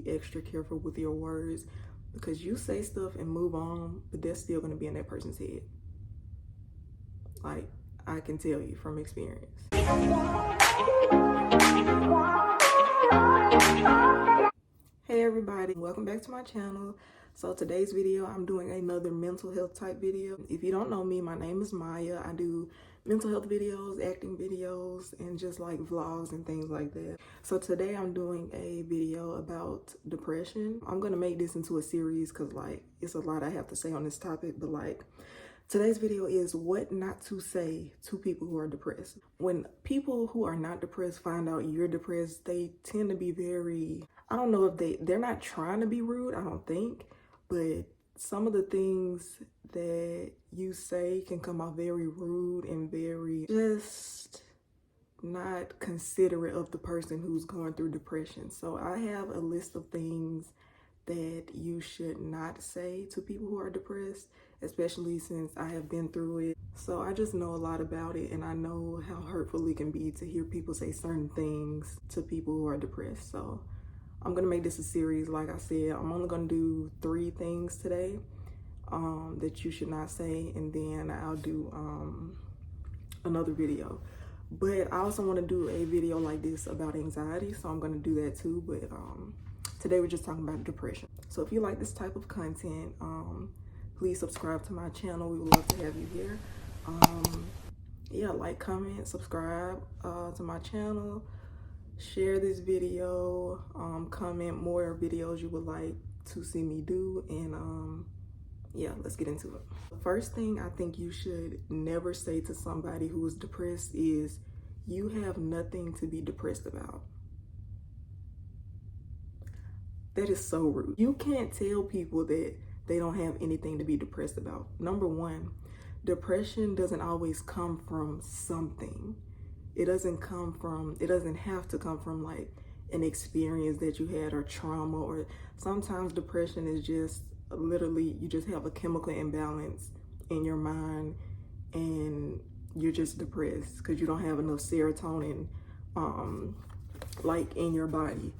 extra careful with your words, because you say stuff and move on, but that's still going to be in that person's head. Like, I can tell you from experience. Hey everybody, welcome back to my channel. So today's video, I'm doing another mental health type video. If you don't know me, my name is Maya. I do mental health videos, acting videos, and just like vlogs and things like that. So today I'm doing a video about depression. I'm gonna make this into a series because like it's a lot I have to say on this topic, but like today's video is what not to say to people who are depressed. When people who are not depressed find out you're depressed, they tend to be very, I don't know if they're not trying to be rude, I don't think, but some of the things that you say can come out very rude and very just not considerate of the person who's going through depression. So I have a list of things that you should not say to people who are depressed, especially since I have been through it. So I just know a lot about it, and I know how hurtful it can be to hear people say certain things to people who are depressed. So I'm gonna make this a series. Like I said, I'm only gonna do 3 things today that you should not say, and then I'll do another video. But I also want to do a video like this about anxiety, so I'm gonna do that too. But today we're just talking about depression. So if you like this type of content, please subscribe to my channel. We would love to have you here. Yeah, like, comment, subscribe to my channel. Share this video, comment more videos you would like to see me do, and yeah, let's get into it. The first thing I think you should never say to somebody who is depressed is, you have nothing to be depressed about. That is so rude. You can't tell people that they don't have anything to be depressed about. Number one, depression doesn't always come from something. It doesn't have to come from like an experience that you had or trauma, or sometimes depression is just literally you just have a chemical imbalance in your mind and you're just depressed because you don't have enough serotonin like in your body.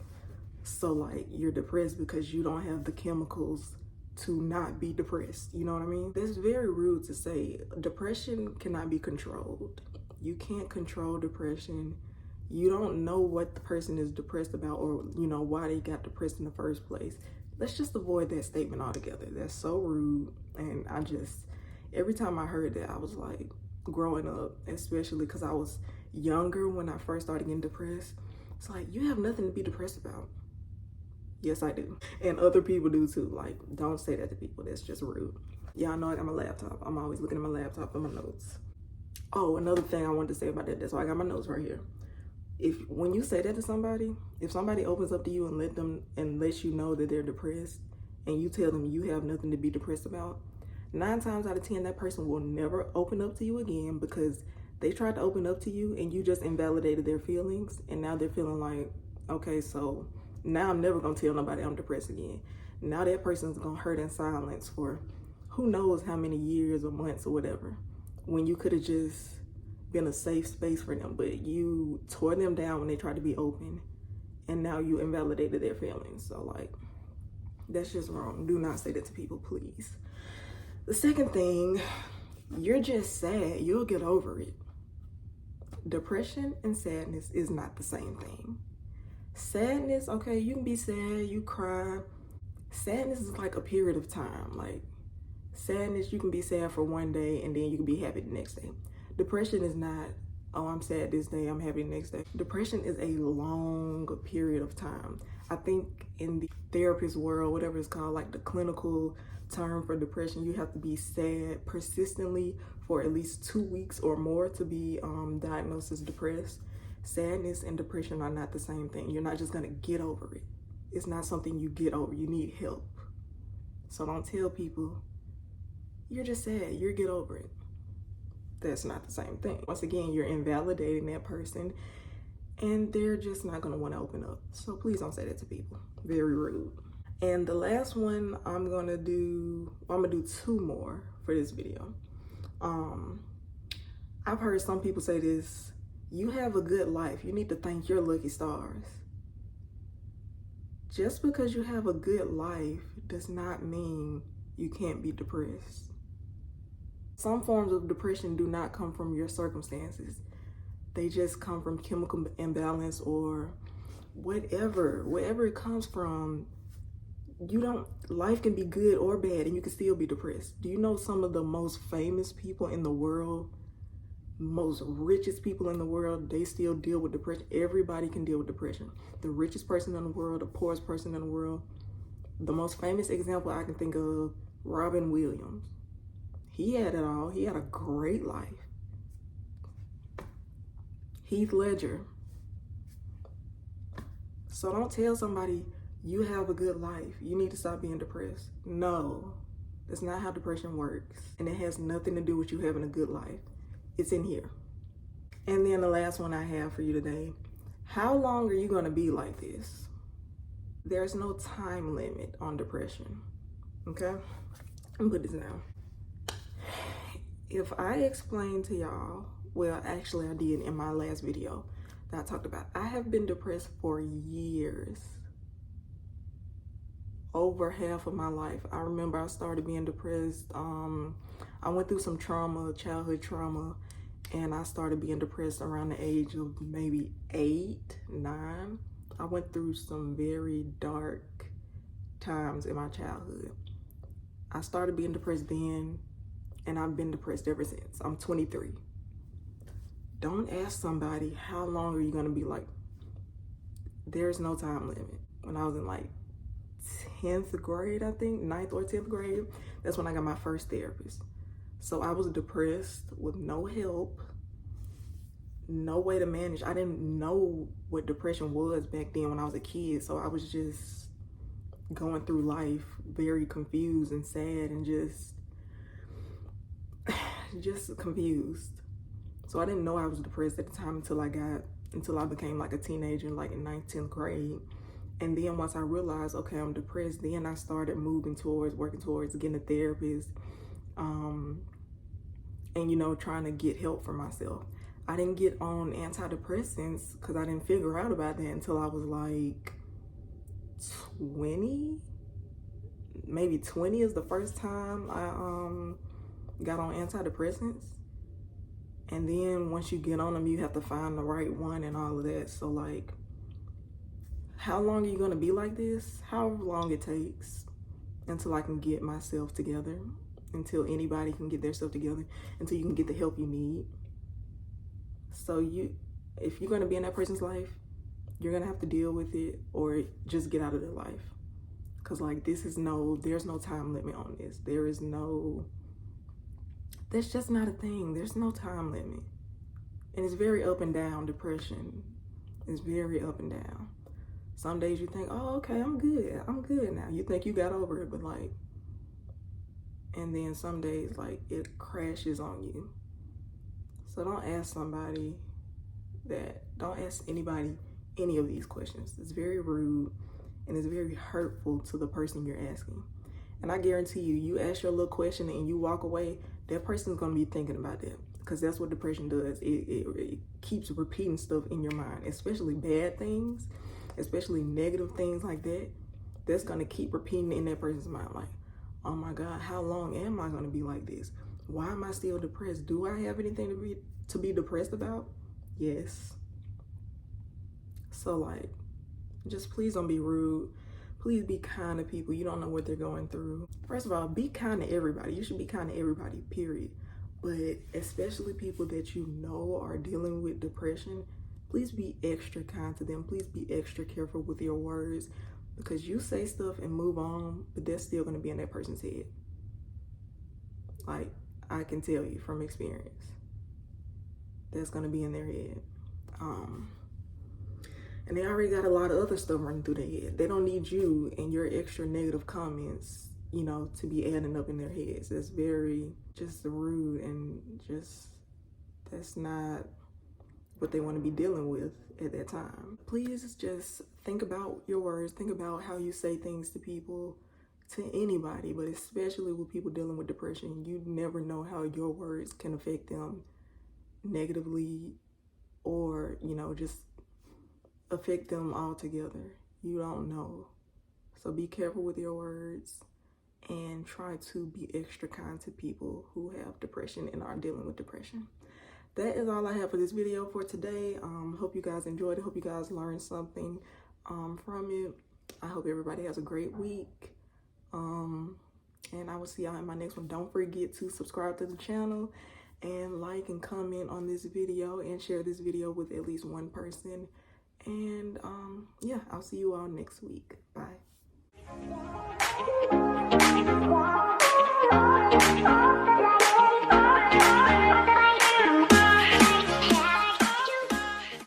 So like you're depressed because you don't have the chemicals to not be depressed. You know what I mean? It's very rude to say depression cannot be controlled. You can't control depression. You don't know what the person is depressed about, or you know why they got depressed in the first place. Let's just avoid that statement altogether. That's so rude. And I just, every time I heard that, I was like, growing up, especially because I was younger when I first started getting depressed, it's like, you have nothing to be depressed about. Yes, I do. And other people do too. Like, don't say that to people. That's just rude. Y'all know I got my laptop. I'm always looking at my laptop and my notes. Oh, another thing I wanted to say about that. That's why I got my notes right here. When you say that to somebody, if somebody opens up to you and lets you know that they're depressed, and you tell them you have nothing to be depressed about, 9 times out of 10, that person will never open up to you again, because they tried to open up to you and you just invalidated their feelings, and now they're feeling like, okay, so now I'm never gonna tell nobody I'm depressed again. Now that person's gonna hurt in silence for who knows how many years or months or whatever, when you could have just been a safe space for them, but you tore them down when they tried to be open, and now you invalidated their feelings. So like, that's just wrong. Do not say that to people, please. The second thing, you're just sad. You'll get over it. Depression and sadness is not the same thing. Sadness, okay, you can be sad, you cry. Sadness is like a period of time. Like sadness, you can be sad for one day and then you can be happy the next day. Depression is not, oh, I'm sad this day, I'm happy the next day. Depression is a long period of time. I think in the therapist world, whatever it's called, like the clinical term for depression, you have to be sad persistently for at least 2 weeks or more to be diagnosed as depressed. Sadness and depression are not the same thing. You're not just gonna get over it. It's not something you get over. You need help. So don't tell people, you're just sad, you'll get over it. That's not the same thing. Once again, you're invalidating that person and they're just not gonna wanna open up. So please don't say that to people. Very rude. And the last one I'm gonna do 2 more for this video. I've heard some people say this, you have a good life. You need to thank your lucky stars. Just because you have a good life does not mean you can't be depressed. Some forms of depression do not come from your circumstances. They just come from chemical imbalance or wherever it comes from. Life can be good or bad and you can still be depressed. Do you know some of the most famous people in the world, most richest people in the world, they still deal with depression? Everybody can deal with depression. The richest person in the world, the poorest person in the world. The most famous example I can think of, Robin Williams. He had it all. He had a great life. Heath Ledger. So don't tell somebody you have a good life, you need to stop being depressed. No, that's not how depression works. And it has nothing to do with you having a good life. It's in here. And then the last one I have for you today. How long are you gonna be like this? There's no time limit on depression, okay? Let me put this down. If I explain to y'all, well, actually I did in my last video that I talked about, I have been depressed for years. Over half of my life. I remember I started being depressed. I went through some trauma, childhood trauma, and I started being depressed around the age of maybe 8, 9. I went through some very dark times in my childhood. I started being depressed then, and I've been depressed ever since. I'm 23. Don't ask somebody, how long are you gonna be like? There's no time limit. When I was in like 10th grade, I think, 9th or 10th grade, that's when I got my first therapist. So I was depressed with no help, no way to manage. I didn't know what depression was back then when I was a kid. So I was just going through life very confused and sad and just confused. So I didn't know I was depressed at the time until I became like a teenager, like in 9th, 10th grade. And then once I realized, okay, I'm depressed, then I started working towards getting a therapist, and, you know, trying to get help for myself. I didn't get on antidepressants because I didn't figure out about that until I was like 20. Maybe 20 is the first time I got on antidepressants. And then once you get on them, you have to find the right one and all of that. So like, how long are you gonna be like this? However long it takes until I can get myself together, until anybody can get their stuff together, until you can get the help you need. So if you're gonna be in that person's life, you're gonna have to deal with it or just get out of their life. Cause like there's no time limit on this. That's just not a thing. There's no time limit. And it's very up and down, depression. It's very up and down. Some days you think, oh, okay, I'm good now. You think you got over it, but like, and then some days like it crashes on you. So don't ask anybody any of these questions. It's very rude and it's very hurtful to the person you're asking. And I guarantee you ask your little question and you walk away, that person's gonna be thinking about that. Because that's what depression does. It keeps repeating stuff in your mind, especially bad things, especially negative things like that. That's gonna keep repeating in that person's mind, like, oh my God, how long am I gonna be like this? Why am I still depressed? Do I have anything to be depressed about? Yes. So like, just please don't be rude. Please be kind to people. You don't know what they're going through. First of all, be kind to everybody. You should be kind to everybody, period. But especially people that you know are dealing with depression, please be extra kind to them. Please be extra careful with your words, because you say stuff and move on, but that's still gonna be in that person's head. Like, I can tell you from experience, that's gonna be in their head. And they already got a lot of other stuff running through their head. They don't need you and your extra negative comments, you know, to be adding up in their heads. That's very just rude, and just, that's not what they want to be dealing with at that time. Please just think about your words. Think about how you say things to people, to anybody, but especially with people dealing with depression. You never know how your words can affect them negatively, or, you know, just affect them altogether. You don't know. So be careful with your words and try to be extra kind to people who have depression and are dealing with depression. That is all I have for this video for today. Hope you guys enjoyed it. Hope you guys learned something from it. I hope everybody has a great week. And I will see y'all in my next one. Don't forget to subscribe to the channel and like and comment on this video and share this video with at least one person. And yeah, I'll see you all next week. Bye.